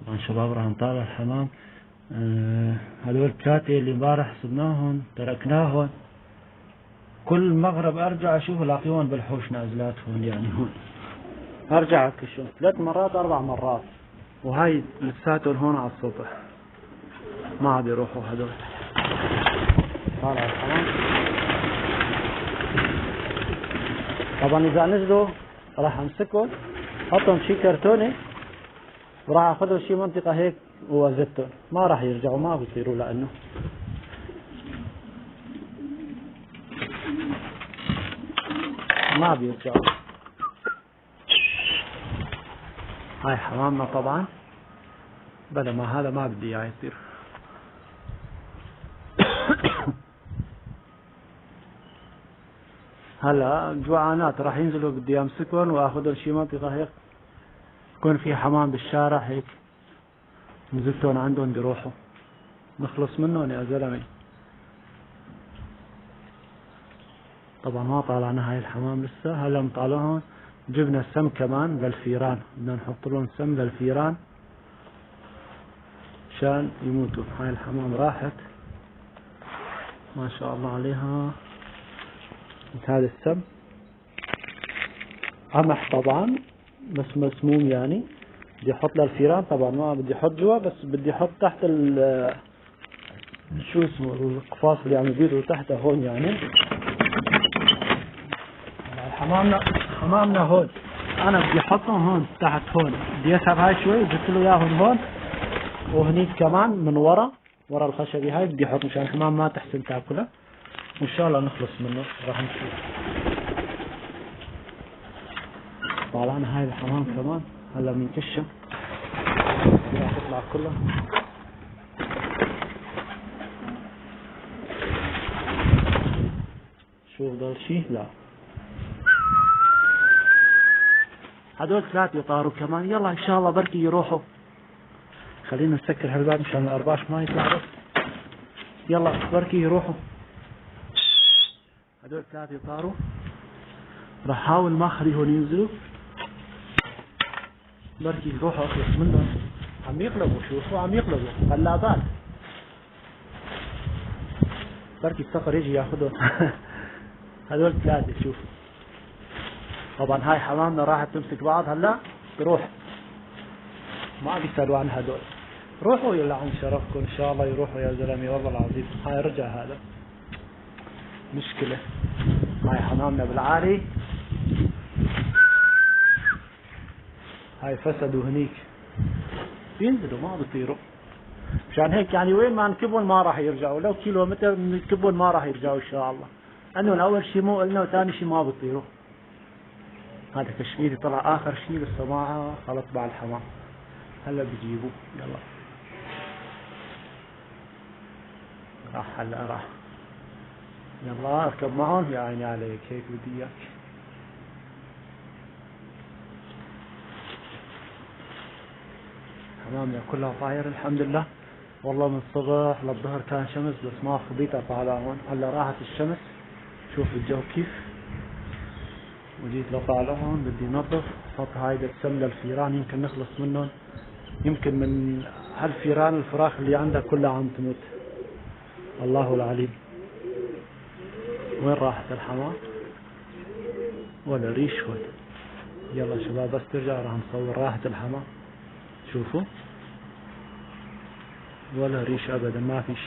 طبعا شباب راح نطالع الحمام. هذول الثلاثة اللي امبارح صدناهم تركناهم، كل مغرب ارجع اشوف الاقيهم بالحوش نازلات هون، يعني هون ارجع اكشهم 3 مرات 4 مرات، وهاي لساتهم هون على السطح ما عاد يروحوا هذول. طالع الحمام. طبعا اذا نزلوا راح امسكهم احطهم شي كرتونة وراح اخذهم شي منطقة هيك وازتهم، ما راح يرجعوا، ما بيصيروا لانه ما بيرجعوا. هاي حمامنا طبعا، بلا ما هذا ما بدي اياه يصير. هلا جوعانات راح ينزلوا، بدي امسكهم واخذهم شي منطقة هيك يكون في حمام بالشارع هيك، نزلتهم عندهم بيروحوا نخلص منهم يا زلمة. طبعا ما طالعنا هاي الحمام لسه، هلا مطالعهم. جبنا سم كمان للفيران، بدنا نحط لهم سم للفيران عشان يموتوا. هاي الحمام راحت ما شاء الله عليها. هذا السم قمح طبعا بس مسموم، يعني بدي احط للفيران. طبعا ما بدي احط جوا، بس بدي احط تحت شو اسمه القفاص اللي عم يبيضوا تحتها هون. يعني حمامنا هون، انا بدي احطهم هون تحت هون، بدي اسحب هاي شوي وجبت له اياهم هون، وهنيك كمان من ورا الخشبي هاي بدي احط مشان الحمام ما تحسن تاكله، وان شاء الله نخلص منه. راح نشوف. طالعنا هاي الحمام كمان هلا بنكشها راح تطلع كلها. شوف ضل شي، لا هدول 3 يطاروا كمان. يلا ان شاء الله بركي يروحوا. خلينا نسكر هالباب مشان الارباش ما يطلع بس. يلا بركي يروحوا. هدول 3 يطاروا، راح احاول ما اخليهم ينزلوا، بركي يروحوا اخلص منهم. عم يقلبوا، شوفوا عم يقلبوا قلابات، بركي الصقر يجي ياخذهم. هدول 3 شوفوا. طبعا هاي حمامنا راحت تمسك بعض هلا تروح، ما بيسألوا عن هدول. روحوا يلا عن شرفكم ان شاء الله يروحوا يا زلمه، والله العظيم. هاي رجع هذا مشكلة. هاي حمامنا بالعالي، هاي فسدوا هنيك بينزلوا ما بيطيروا. مشان هيك يعني وين ما نكبهم ما راح يرجعوا، لو كيلومتر نكبهم ما راح يرجعوا ان شاء الله، لانه اول شيء مو قلنا، وثاني شيء ما بيطيروا. هذا كشميري طلع اخر شيء لسه معه خلط مع الحمام، هلا بجيبوه. يلا راح هلا راح. يلا اركب معهم يا عيني عليك، هيك بدي اياك. حمامنا كلها طاير الحمد لله. والله من الصبح للظهر كان شمس بس ما خبيتها طالع هون. هلا راحت الشمس، شوف الجو كيف. وجيت لطالع هون بدي نظف، حط هايدا السم للفيران يمكن نخلص منهم. يمكن من هالفيران الفراخ اللي عندها كلها عم تموت، الله العليم. وين راحت الحمام؟ ولا ريش هون. يلا شباب بس ترجع راح نصور راحت الحمام. شوفوا ولا ريش ابدا، ما في